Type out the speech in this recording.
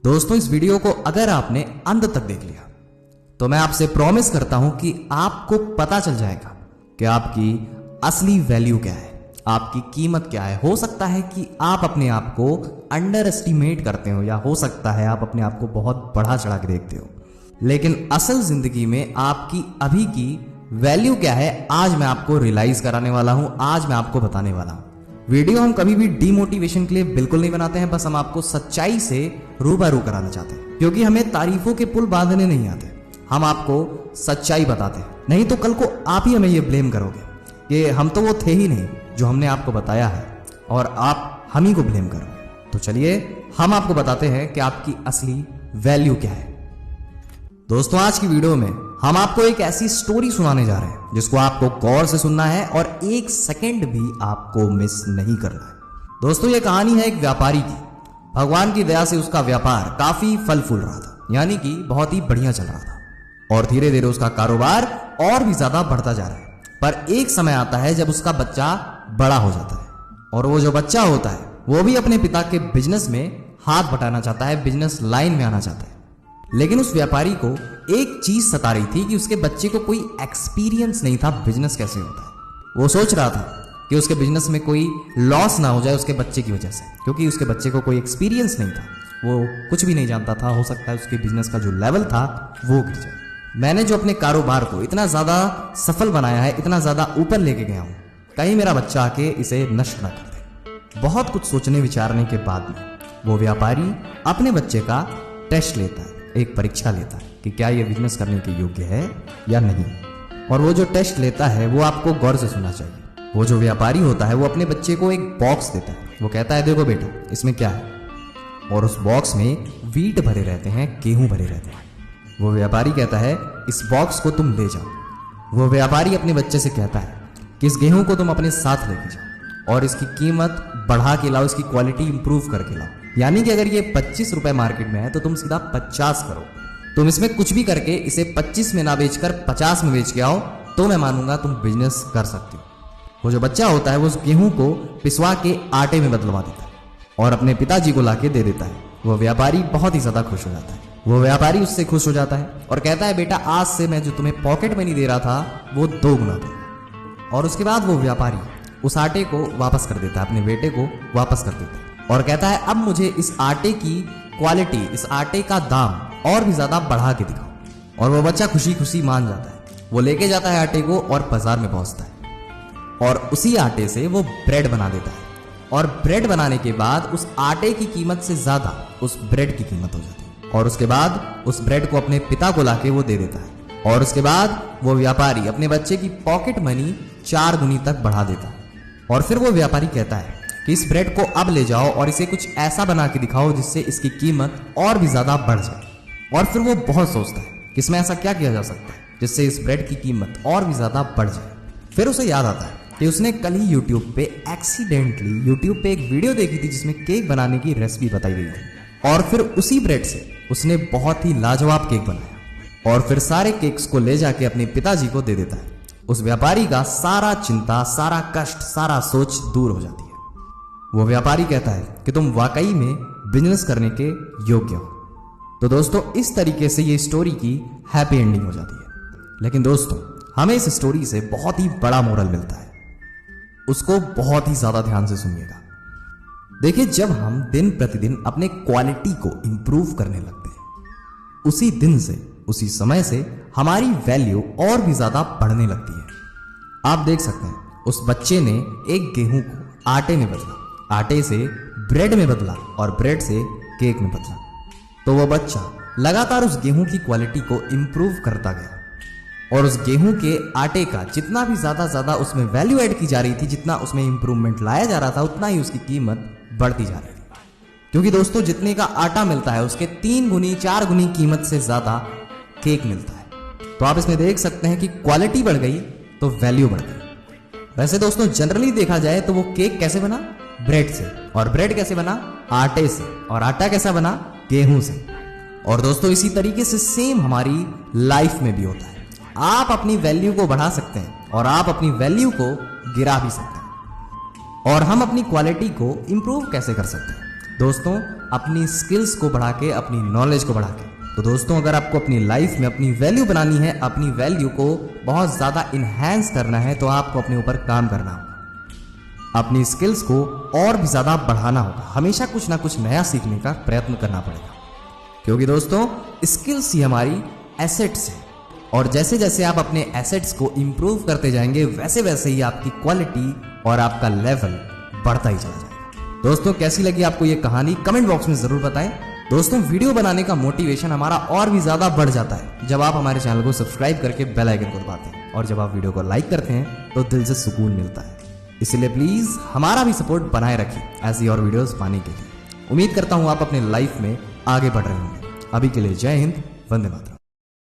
दोस्तों, इस वीडियो को अगर आपने अंत तक देख लिया तो मैं आपसे प्रॉमिस करता हूं कि आपको पता चल जाएगा कि आपकी असली वैल्यू क्या है, आपकी कीमत क्या है। हो सकता है कि आप अपने आप को अंडर एस्टिमेट करते हो, या हो सकता है आप अपने आप को बहुत बढ़ा चढ़ा के देखते हो, लेकिन असल जिंदगी में आपकी अभी की वैल्यू क्या है, आज मैं आपको रियलाइज कराने वाला हूं, आज मैं आपको बताने वाला हूं। वीडियो हम कभी भी डीमोटिवेशन के लिए बिल्कुल नहीं बनाते हैं, बस हम आपको सच्चाई से रूबरू कराना चाहते हैं, क्योंकि हमें तारीफों के पुल बांधने नहीं आते, हम आपको सच्चाई बताते हैं। नहीं तो कल को आप ही हमें ये ब्लेम करोगे कि हम तो वो थे ही नहीं जो हमने आपको बताया है, और आप हम ही को ब्लेम करोगे। तो चलिए हम आपको बताते हैं कि आपकी असली वैल्यू क्या है। दोस्तों, आज की वीडियो में हम आपको एक ऐसी स्टोरी सुनाने जा रहे हैं जिसको आपको गौर से सुनना है और एक सेकंड भी आपको मिस नहीं करना है। दोस्तों, ये कहानी है एक व्यापारी की। भगवान की दया से उसका व्यापार काफी फल फूल रहा था, यानी कि बहुत ही बढ़िया चल रहा था, और धीरे धीरे उसका कारोबार और भी ज्यादा बढ़ता जा रहा है। पर एक समय आता है जब उसका बच्चा बड़ा हो जाता है, और वो जो बच्चा होता है वो भी अपने पिता के बिजनेस में हाथ बटाना चाहता है, बिजनेस लाइन में आना चाहता है। लेकिन उस व्यापारी को एक चीज सता रही थी कि उसके बच्चे को कोई एक्सपीरियंस नहीं था बिजनेस कैसे होता है। वो सोच रहा था कि उसके बिजनेस में कोई लॉस ना हो जाए उसके बच्चे की वजह से, क्योंकि उसके बच्चे को कोई एक्सपीरियंस नहीं था, वो कुछ भी नहीं जानता था। हो सकता है उसके बिजनेस का जो लेवल था वो गिर जाए। मैंने जो अपने कारोबार को इतना ज्यादा सफल बनाया है, इतना ज्यादा ऊपर लेके गया हूं, कहीं मेरा बच्चा आके इसे नष्ट ना कर दे। बहुत कुछ सोचने विचारने के बाद में वो व्यापारी अपने बच्चे का टेस्ट लेता है, एक परीक्षा लेता है कि क्या ये बिजनेस करने के योग्य है या नहीं। और वो जो टेस्ट लेता है वो आपको गौर से सुनना चाहिए। वो जो व्यापारी होता है वो अपने बच्चे को एक बॉक्स देता है। वो कहता है, देखो बेटा, इसमें क्या है, और उस बॉक्स में वीट भरे रहते हैं, गेहूं भरे रहते हैं। वो व्यापारी कहता है, इस बॉक्स को तुम ले जाओ। वो व्यापारी अपने बच्चे से कहता है कि इस गेहूं को तुम अपने साथ लेके जाओ और इसकी कीमत बढ़ा के लाओ, इसकी क्वालिटी इंप्रूव करके लाओ। यानी कि अगर ये 25 रुपए मार्केट में है तो तुम सीधा 50 करो। तुम इसमें कुछ भी करके इसे 25 में ना बेचकर 50 में बेच के आओ, तो मैं मानूंगा तुम बिजनेस कर सकते हो। वो जो बच्चा होता है वो उस गेहूं को पिसवा के आटे में बदलवा देता है और अपने पिताजी को लाके दे देता है। वो व्यापारी बहुत ही ज्यादा खुश हो जाता है। वो व्यापारी उससे खुश हो जाता है और कहता है, बेटा, आज से मैं जो तुम्हें पॉकेट मनी दे रहा था वो 2 गुना दूंगा। और उसके बाद वो व्यापारी उस आटे को वापस कर देता है, अपने बेटे को वापस कर देता है, और कहता है, अब मुझे इस आटे की क्वालिटी, इस आटे का दाम और भी ज्यादा बढ़ा के दिखाओ। और वो बच्चा खुशी खुशी मान जाता है। वो लेके जाता है आटे को और बाजार में पहुंचता है और उसी आटे से वो ब्रेड बना देता है। और ब्रेड बनाने के बाद उस आटे की कीमत से ज्यादा उस ब्रेड की कीमत हो जाती है। और उसके बाद उस ब्रेड को अपने पिता को लाके वो दे देता है। और उसके बाद वो व्यापारी अपने बच्चे की पॉकेट मनी 4 गुनी तक बढ़ा देता है। और फिर वो व्यापारी कहता है कि इस ब्रेड को अब ले जाओ और इसे कुछ ऐसा बना के दिखाओ जिससे इसकी कीमत और भी ज्यादा बढ़ जाए। और फिर वो बहुत सोचता है कि इसमें ऐसा क्या किया जा सकता है जिससे इस ब्रेड की कीमत और भी ज्यादा बढ़ जाए। फिर उसे याद आता है कि उसने कल ही यूट्यूब पे एक्सीडेंटली यूट्यूब पे एक वीडियो देखी थी जिसमें केक बनाने की रेसिपी बताई गई थी। और फिर उसी ब्रेड से उसने बहुत ही लाजवाब केक बनाया और फिर सारे केक्स को ले जाके अपने पिताजी को दे देता है। उस व्यापारी का सारा चिंता, सारा कष्ट, सारा सोच दूर हो जाती है। वो व्यापारी कहता है कि तुम वाकई में बिजनेस करने के योग्य हो। तो दोस्तों, इस तरीके से ये स्टोरी की हैप्पी एंडिंग हो जाती है। लेकिन दोस्तों, हमें इस स्टोरी से बहुत ही बड़ा मोरल मिलता है, उसको बहुत ही ज्यादा ध्यान से सुनिएगा। देखिए, जब हम दिन प्रतिदिन अपने क्वालिटी को इंप्रूव करने लगते हैं, उसी दिन से, उसी समय से हमारी वैल्यू और भी ज्यादा बढ़ने लगती है। आप देख सकते हैं, उस बच्चे ने एक गेहूं को आटे में बदला, आटे से ब्रेड में बदला और ब्रेड से केक में बदला। तो वो बच्चा लगातार उस गेहूं की क्वालिटी को इंप्रूव करता गया और उस गेहूं के आटे का जितना भी ज्यादा उसमें वैल्यू ऐड की जा रही थी, जितना उसमें इंप्रूवमेंट लाया जा रहा था, उतना ही उसकी कीमत बढ़ती जा रही थी। क्योंकि दोस्तों, जितने का आटा मिलता है उसके 3 गुनी 4 गुनी कीमत से ज्यादा केक मिलता है। तो आप इसमें देख सकते हैं कि क्वालिटी बढ़ गई तो वैल्यू बढ़ गई। वैसे दोस्तों, जनरली देखा जाए तो वो केक कैसे बना? ब्रेड से। और ब्रेड कैसे बना? आटे से। और आटा कैसा बना? गेहूं से। और दोस्तों, इसी तरीके से सेम हमारी लाइफ में भी होता है। आप अपनी वैल्यू को बढ़ा सकते हैं और आप अपनी वैल्यू को गिरा भी सकते हैं। और हम अपनी क्वालिटी को इंप्रूव कैसे कर सकते हैं? दोस्तों अपनी स्किल्स को बढ़ा के, अपनी नॉलेज को बढ़ा के। तो दोस्तों अगर आपको अपनी लाइफ में अपनी वैल्यू बनानी है, अपनी वैल्यू को बहुत ज़्यादा इन्हेंस करना है, तो आपको अपने ऊपर काम करना होगा, अपनी स्किल्स को और भी ज़्यादा बढ़ाना होगा, हमेशा कुछ ना कुछ नया सीखने का प्रयत्न करना पड़ेगा। क्योंकि दोस्तों स्किल्स ही हमारी एसेट्स है, और जैसे जैसे आप अपने एसेट्स को इंप्रूव करते जाएंगे वैसे वैसे ही आपकी क्वालिटी और आपका लेवल बढ़ता ही चला जाएगा। दोस्तों कैसी लगी आपको ये कहानी, कमेंट बॉक्स में जरूर बताएं। दोस्तों वीडियो बनाने का मोटिवेशन हमारा और भी ज्यादा बढ़ जाता है जब आप हमारे चैनल को सब्सक्राइब करके बेल आइकन को दबाते हैं, और जब आप वीडियो को लाइक करते हैं तो दिल से सुकून मिलता है। इसलिए प्लीज हमारा भी सपोर्ट बनाए रखें ऐसी और वीडियोस पाने के लिए। उम्मीद करता हूं आप अपने लाइफ में आगे बढ़ रहे होंगे। अभी के लिए जय हिंद, वंदे मातरम।